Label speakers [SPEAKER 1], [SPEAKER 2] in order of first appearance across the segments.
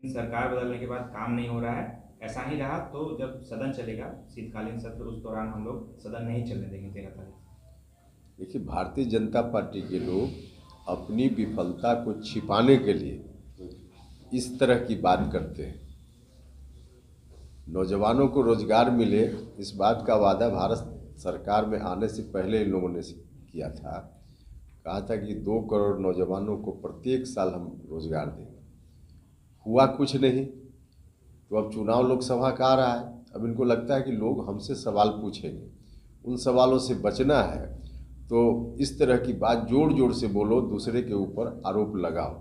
[SPEAKER 1] सरकार बदलने के बाद काम नहीं हो रहा है, ऐसा ही रहा तो जब सदन चलेगा शीतकालीन सत्र, उस दौरान हम लोग सदन नहीं चलने देंगे 13 तारीख।
[SPEAKER 2] देखिए, भारतीय जनता पार्टी के लोग अपनी विफलता को छिपाने के लिए इस तरह की बात करते हैं। नौजवानों को रोजगार मिले, इस बात का वादा भारत सरकार में आने से पहले इन लोगों ने किया था। कहा था कि 2 करोड़ नौजवानों को प्रत्येक साल हम रोजगार देंगे। हुआ कुछ नहीं। तो अब चुनाव लोकसभा का आ रहा है। अब इनको लगता है कि लोग हमसे सवाल पूछेंगे, उन सवालों से बचना है। तो इस तरह की बात जोर जोर से बोलो, दूसरे के ऊपर आरोप लगाओ,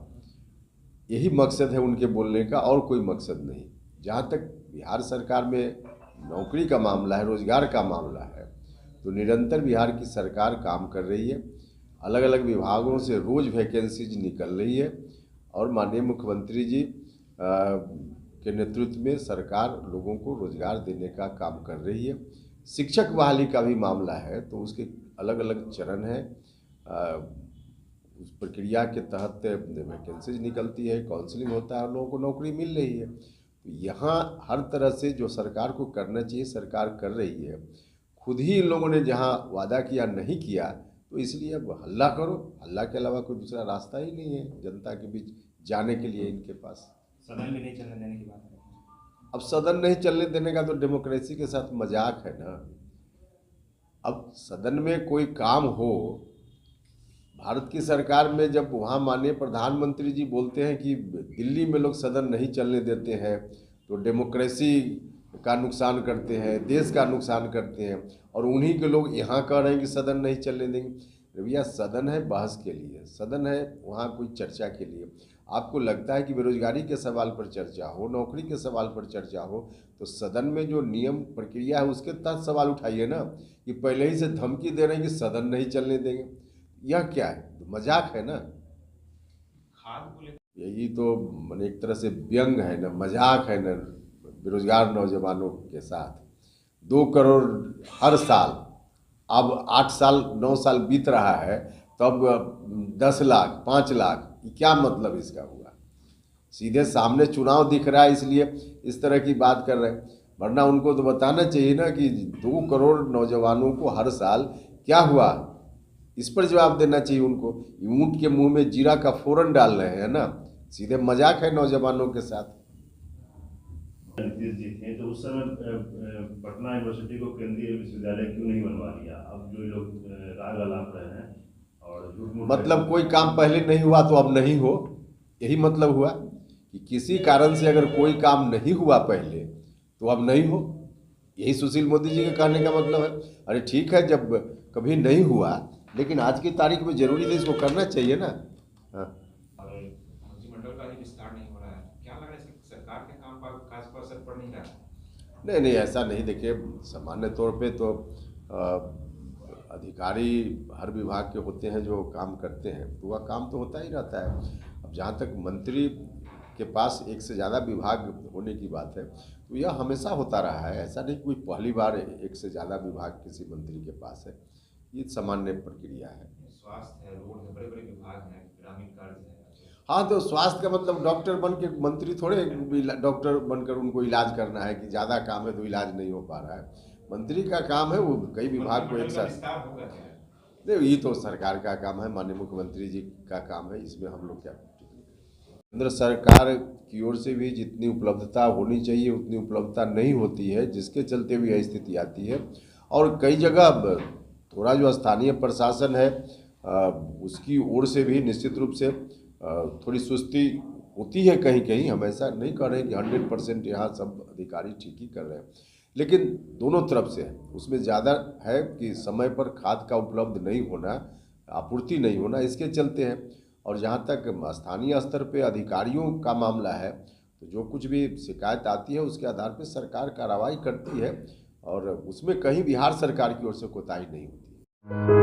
[SPEAKER 2] यही मकसद है उनके बोलने का, और कोई मकसद नहीं। जहाँ तक बिहार सरकार में नौकरी का मामला है, रोजगार का मामला है, तो निरंतर बिहार की सरकार काम कर रही है। अलग अलग विभागों से रोज़ वैकेंसीज निकल रही है, और माननीय मुख्यमंत्री जी के नेतृत्व में सरकार लोगों को रोजगार देने का काम कर रही है। शिक्षक बहाली का भी मामला है, तो उसके अलग अलग चरण हैं। उस प्रक्रिया के तहत वैकेंसीज निकलती है, काउंसलिंग होता है और लोगों को नौकरी मिल रही है। तो यहाँ हर तरह से जो सरकार को करना चाहिए सरकार कर रही है। खुद ही इन लोगों ने जहाँ वादा किया नहीं किया, तो इसलिए अब हल्ला करो। हल्ला के अलावा कोई दूसरा रास्ता ही नहीं है जनता के बीच जाने के लिए इनके पास।
[SPEAKER 1] सदन भी नहीं चलने देने की बात है।
[SPEAKER 2] अब सदन नहीं चलने देने का तो डेमोक्रेसी के साथ मजाक है ना। अब सदन में कोई काम हो, भारत की सरकार में जब वहाँ माननीय प्रधानमंत्री जी बोलते हैं कि दिल्ली में लोग सदन नहीं चलने देते हैं तो डेमोक्रेसी का नुकसान करते हैं, देश का नुकसान करते हैं, और उन्हीं के लोग यहाँ कह रहे हैं कि सदन नहीं चलने देंगे। भैया, सदन है बहस के लिए, सदन है वहाँ कोई चर्चा के लिए। आपको लगता है कि बेरोजगारी के सवाल पर चर्चा हो, नौकरी के सवाल पर चर्चा हो, तो सदन में जो नियम प्रक्रिया है उसके तहत सवाल उठाइए ना। कि पहले ही से धमकी दे रहे हैं कि सदन नहीं चलने देंगे, यह क्या है? मजाक है ना।
[SPEAKER 1] खाद को लेकर
[SPEAKER 2] यही तो मैंने एक तरह से व्यंग है ना, मजाक है ना बेरोजगार नौजवानों के साथ। 2 करोड़ हर साल, अब 8 साल 9 साल बीत रहा है, तब 10 लाख 5 लाख, क्या मतलब इसका हुआ? सीधे सामने चुनाव दिख रहा है इसलिए इस तरह की बात कर रहे हैं, वरना उनको तो बताना चाहिए ना कि 2 करोड़ नौजवानों को हर साल क्या हुआ, इस पर जवाब देना चाहिए उनको। ऊँट के मुंह में जीरा का फोरन डाल रहे हैं ना, सीधे मजाक है नौजवानों के साथ।
[SPEAKER 3] नीतीश जी थे तो उस समय पटना यूनिवर्सिटी को केंद्रीय विश्वविद्यालय क्यों नहीं बनवा दिया? अब जो लोग राग अलाप रहे हैं और झूठ मूठ
[SPEAKER 2] मतलब कोई काम पहले नहीं हुआ तो अब नहीं हो, यही मतलब हुआ कि किसी कारण से अगर कोई काम नहीं हुआ पहले तो अब नहीं हो। यही सुशील मोदी जी के कहने का मतलब है। अरे ठीक है, जब कभी नहीं हुआ, लेकिन आज की तारीख में जरूरी है, इसको करना चाहिए ना। हाँ।
[SPEAKER 1] और मंत्रिमंडल का ही विस्तार नहीं हो रहा है, क्या लग रहा है इससे सरकार के काम पर खास पर असर पड़ नहीं रहा है?
[SPEAKER 2] नहीं नहीं, ऐसा नहीं। देखिए, सामान्य तौर पे तो अधिकारी हर विभाग के होते हैं जो काम करते हैं, तो वह काम तो होता ही रहता है। अब जहाँ तक मंत्री के पास एक से ज़्यादा विभाग होने की बात है, तो यह हमेशा होता रहा है। ऐसा नहीं कोई पहली बार एक से ज़्यादा विभाग किसी मंत्री के पास है, ये सामान्य प्रक्रिया है।
[SPEAKER 1] स्वास्थ्य है, रोड है, बड़े बड़े विभाग हैं, ग्रामीण कार्य है।
[SPEAKER 2] हाँ, तो स्वास्थ्य का मतलब डॉक्टर बन के मंत्री थोड़े, डॉक्टर बनकर उनको इलाज करना है कि ज़्यादा काम है तो इलाज नहीं हो पा रहा है। मंत्री का काम है वो कई विभाग को एक
[SPEAKER 1] मंत्रिमंडल का
[SPEAKER 2] साथ।
[SPEAKER 1] विस्तार होगा क्या?
[SPEAKER 2] नहीं, ये तो सरकार का काम है, माननीय मुख्यमंत्री जी का काम है, इसमें हम लोग क्या। केंद्र सरकार की ओर से भी जितनी उपलब्धता होनी चाहिए उतनी उपलब्धता नहीं होती है, जिसके चलते भी यह स्थिति आती है। और कई जगह थोड़ा जो स्थानीय प्रशासन है उसकी ओर से भी निश्चित रूप से थोड़ी सुस्ती होती है कहीं कहीं। हम ऐसा नहीं कह रहे हैं कि 100% यहाँ सब अधिकारी ठीक ही कर रहे हैं, लेकिन दोनों तरफ से है। उसमें ज़्यादा है कि समय पर खाद का उपलब्ध नहीं होना, आपूर्ति नहीं होना, इसके चलते हैं। और जहाँ तक स्थानीय स्तर पे अधिकारियों का मामला है, तो जो कुछ भी शिकायत आती है उसके आधार पर सरकार कार्रवाई करती है, और उसमें कहीं बिहार सरकार की ओर से कोताही नहीं होती है।